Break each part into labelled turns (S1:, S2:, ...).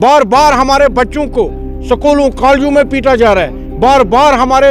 S1: बार बार हमारे बच्चों को स्कूलों कॉलेजों में पीटा जा रहा है, बार बार हमारे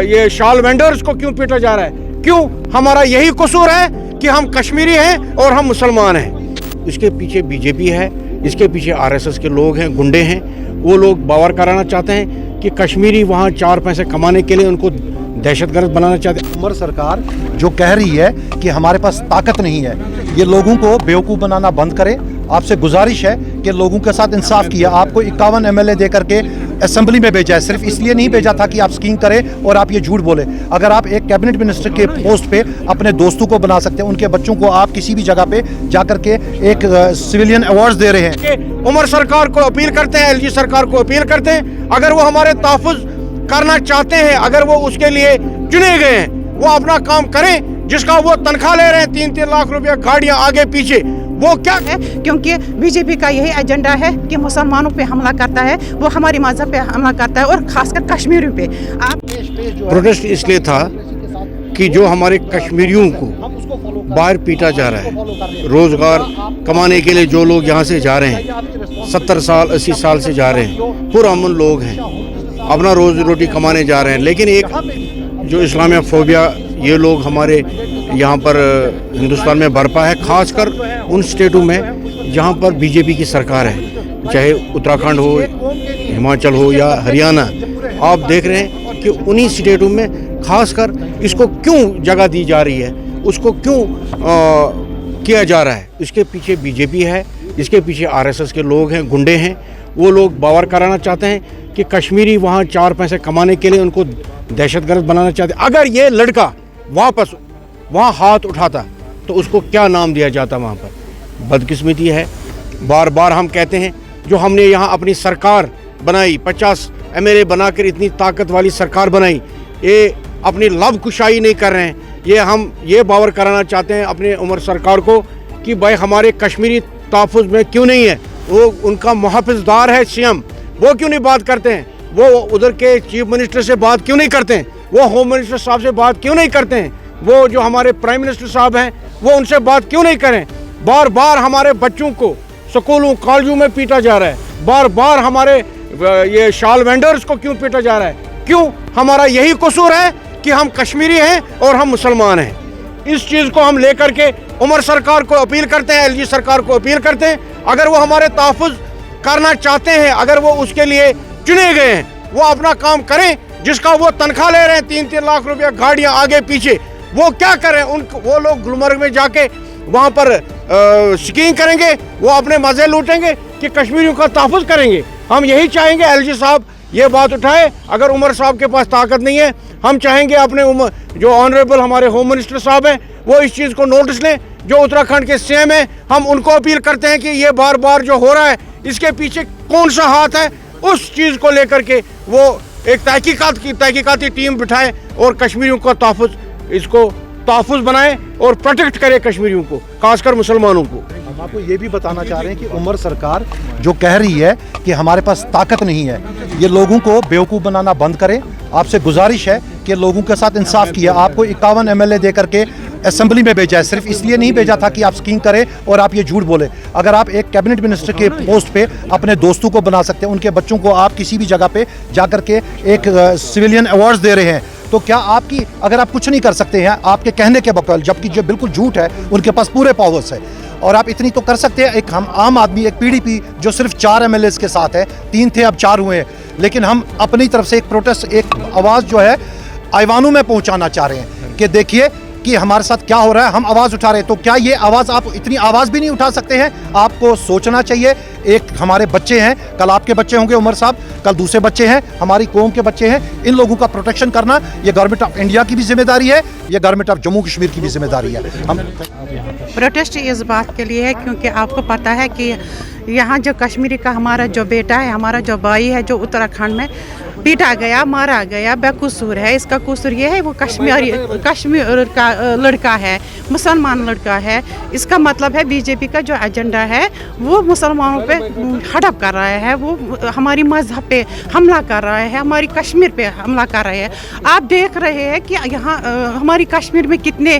S1: ये शाल वेंडर्स को क्यों पीटा जा रहा है? क्यों? हमारा यही कसूर है कि हम कश्मीरी हैं और हम मुसलमान हैं। इसके पीछे बीजेपी है, इसके पीछे आरएसएस के लोग हैं, गुंडे हैं। वो लोग बावर कराना चाहते हैं कि कश्मीरी वहाँ चार पैसे कमाने के लिए उनको दहशतगर्द बनाना चाहते हैं।
S2: उमर सरकार जो कह रही है कि हमारे पास ताकत नहीं है, ये लोगों को बेवकूफ़ बनाना बंद करे। आपसे गुजारिश है कि लोगों के साथ इंसाफ किया। आपको 51 एमएलए दे करके असेंबली में भेजा है, सिर्फ इसलिए नहीं भेजा था कि आप स्कीम करें और आप ये झूठ बोले। अगर आप एक कैबिनेट मिनिस्टर के पोस्ट पे अपने दोस्तों को बना सकते हैं, उनके बच्चों को आप किसी भी जगह पे जा करके एक सिविलियन अवार्ड्स दे रहे हैं।
S1: उमर सरकार को अपील करते हैं, एलजी सरकार को अपील करते हैं, अगर वो हमारे तहफ़्फ़ुज़ करना चाहते हैं, अगर वो उसके लिए चुने गए हैं, वो अपना काम करें। जिसका वो तनख्वाह ले रहे हैं 3-3 लाख रुपया, गाड़ियां आगे पीछे, वो क्या है?
S3: क्योंकि बीजेपी का यही एजेंडा है कि मुसलमानों पे हमला करता है, वो हमारी मजहब पे हमला करता है और खासकर कश्मीरियों पे। आप
S1: प्रोटेस्ट इसलिए था कि जो हमारे कश्मीरियों को बाहर पीटा जा रहा है, रोजगार कमाने के लिए जो लोग यहाँ से जा रहे हैं, 70 साल 80 साल से जा रहे हैं, पुरअमन लोग हैं, अपना रोजी रोटी कमाने जा रहे हैं। लेकिन एक जो इस्लामिया फोबिया ये लोग हमारे यहाँ पर हिंदुस्तान में बरपा है, खासकर उन स्टेटों में जहाँ पर बीजेपी की सरकार है, चाहे उत्तराखंड हो, हिमाचल हो या हरियाणा। आप देख रहे हैं कि उन्हीं स्टेटों में खासकर इसको क्यों जगह दी जा रही है, उसको क्यों किया जा रहा है। इसके पीछे बीजेपी है, इसके पीछे आरएसएस के लोग हैं, गुंडे हैं। वो लोग बावर कराना चाहते हैं कि कश्मीरी वहाँ चार पैसे कमाने के लिए उनको दहशतगर्द बनाना चाहते हैं। अगर ये लड़का वापस वहाँ हाथ उठाता तो उसको क्या नाम दिया जाता? वहाँ पर बदकिस्मती है। बार बार हम कहते हैं, जो हमने यहाँ अपनी सरकार बनाई, 50 एमएलए बनाकर इतनी ताकत वाली सरकार बनाई, ये अपनी लब कुशाई नहीं कर रहे हैं। हम ये बावर कराना चाहते हैं अपने उमर सरकार को कि भाई हमारे कश्मीरी तहफ़्फ़ुज़ में क्यों नहीं है। वो उनका मुहफ़्फ़िज़दार है सीएम, वो क्यों नहीं बात करते हैं? वो उधर के चीफ मिनिस्टर से बात क्यों नहीं करते हैं? वो होम मिनिस्टर साहब से बात क्यों नहीं करते हैं? वो जो हमारे प्राइम मिनिस्टर साहब हैं, वो उनसे बात क्यों नहीं करें? बार बार हमारे बच्चों को स्कूलों कॉलेजों में पीटा जा रहा है, बार बार हमारे ये शाल वेंडर्स को क्यों पीटा जा रहा है? क्यों? हमारा यही कसूर है कि हम कश्मीरी हैं और हम मुसलमान हैं। इस चीज़ को हम लेकर के उमर सरकार को अपील करते हैं, एलजी सरकार को अपील करते हैं, अगर वो हमारे तहफ़्फ़ुज़ करना चाहते हैं, अगर वो उसके लिए चुने गए हैं, वो अपना काम करें। जिसका वो तनख्वाह ले रहे हैं 3-3 लाख रुपया, गाड़ियां आगे पीछे, वो क्या करें? वो लोग गुलमर्ग में जाके वहाँ पर स्कीइंग करेंगे, वो अपने मज़े लूटेंगे कि कश्मीरियों का तहफ़्फ़ुज़ करेंगे। हम यही चाहेंगे एलजी साहब ये बात उठाए। अगर उमर साहब के पास ताकत नहीं है, हम चाहेंगे अपने जो ऑनरेबल हमारे होम मिनिस्टर साहब हैं, वो इस चीज़ को नोटिस लें। जो उत्तराखंड के सीएम हैं, हम उनको अपील करते हैं कि ये बार बार जो हो रहा है, इसके पीछे कौन सा हाथ है, उस चीज़ को लेकर के वो एक तहकीकाती टीम बिठाए और कश्मीरियों का तहफ़्फ़ुज़ बनाए और प्रोटेक्ट करे कश्मीरियों को, खासकर मुसलमानों को।
S2: हम आपको ये भी बताना चाह रहे हैं कि उमर सरकार जो कह रही है कि हमारे पास ताकत नहीं है, ये लोगों को बेवकूफ़ बनाना बंद करें। आपसे गुजारिश है कि लोगों के साथ इंसाफ किया। आपको 51 एमएलए दे करके असेंबली में भेजा है, सिर्फ इसलिए नहीं भेजा था कि आप स्कीम करें और आप ये झूठ बोले। अगर आप एक कैबिनेट मिनिस्टर के पोस्ट पे अपने दोस्तों को बना सकते हैं, उनके बच्चों को आप किसी भी जगह पे जा करके एक सिविलियन अवार्ड्स दे रहे हैं, तो क्या आपकी अगर आप कुछ नहीं कर सकते हैं आपके कहने के बकौल, जबकि जो बिल्कुल झूठ है, उनके पास पूरे पावर्स है और आप इतनी तो कर सकते हैं। एक हम आम आदमी, एक पीडीपी जो सिर्फ 4 एमएलए के साथ है, 3 थे अब 4 हुए हैं, लेकिन हम अपनी तरफ से एक प्रोटेस्ट, एक आवाज़ जो है ऐवानों में पहुंचाना चाह रहे हैं कि देखिए कि हमारे साथ क्या हो रहा है। हम आवाज़ उठा रहे हैं, तो क्या ये आवाज़ आप इतनी आवाज़ भी नहीं उठा सकते हैं? आपको सोचना चाहिए। एक हमारे बच्चे हैं, कल आपके बच्चे होंगे उमर साहब, कल दूसरे बच्चे हैं, हमारी कौम के बच्चे हैं। इन लोगों का प्रोटेक्शन करना ये गवर्नमेंट ऑफ इंडिया की भी जिम्मेदारी है, ये गवर्नमेंट ऑफ जम्मू कश्मीर की भी जिम्मेदारी है। हम
S3: प्रोटेस्ट इस बात के लिए है क्योंकि आपको पता है कि यहाँ जो कश्मीरी का हमारा जो बेटा है, हमारा जो भाई है, जो उत्तराखंड में पीटा गया, मारा गया, बेकसूर है। इसका कसूर ये है वो कश्मीर का लड़का है, मुसलमान लड़का है। इसका मतलब है बीजेपी का जो एजेंडा है वो मुसलमानों पे हड़प कर रहा है, वो हमारी मजहब पे हमला कर रहा है, हमारी कश्मीर पे हमला कर रहा है। आप देख रहे हैं कि यहाँ हमारी कश्मीर में कितने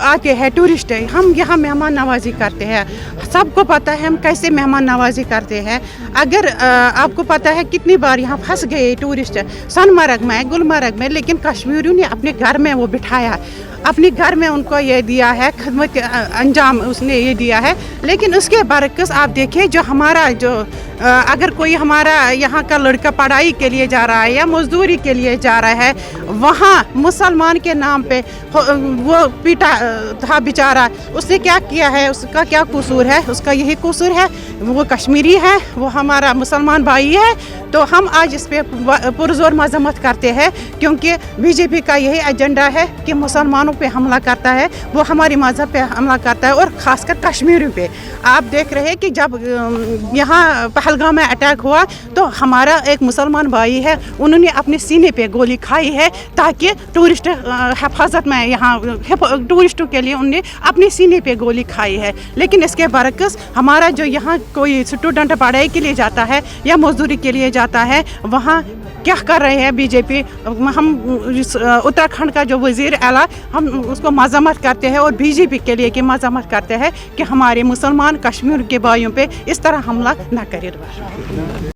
S3: आते हैं टूरिस्ट है। हम यहाँ मेहमान नवाजी करते हैं, सबको पता है हम कैसे मेहमान नवाजी करते हैं। अगर आपको पता है कितनी बार यहाँ फंस गए टूरिस्ट सोनमर्ग में, गुलमर्ग में, लेकिन कश्मीरियों ने अपने घर में वो बिठाया, अपने घर में उनको ये दिया है, खदमत अंजाम उसने ये दिया है। लेकिन उसके बरक्स आप देखिए जो हमारा अगर कोई हमारा यहाँ का लड़का पढ़ाई के लिए जा रहा है या मजदूरी के लिए जा रहा है, वहाँ मुसलमान के नाम पे वो पीटा था बेचारा। उसने क्या किया है, उसका क्या कसूर है? उसका यही कसूर है, वो कश्मीरी है, वो हमारा मुसलमान भाई है। तो हम आज इस पे पुरजोर मजम्मत करते हैं, क्योंकि बीजेपी का यही एजेंडा है कि मुसलमानों पे हमला करता है, वो हमारी मजहब पे हमला करता है, और ख़ासकर कश्मीरियों पे। आप देख रहे हैं कि जब यहाँ पहलगाम में अटैक हुआ तो हमारा एक मुसलमान भाई है, उन्होंने अपने सीने पे गोली खाई है ताकि टूरिस्ट हिफाजत में, यहाँ टूरिस्टों के लिए उन्होंने अपने सीने पे गोली खाई है। लेकिन इसके बरक्स हमारा जो यहाँ कोई स्टूडेंट पढ़ाई के लिए जाता है या मजदूरी के लिए जाता है, वहाँ क्या कर रहे हैं बीजेपी? हम उत्तराखंड का जो वज़ीर आला, हम उसको मजम्मत करते हैं और बीजेपी के लिए कि मजम्मत करते हैं कि हमारे मुसलमान कश्मीर के भाइयों पे इस तरह हमला न करे।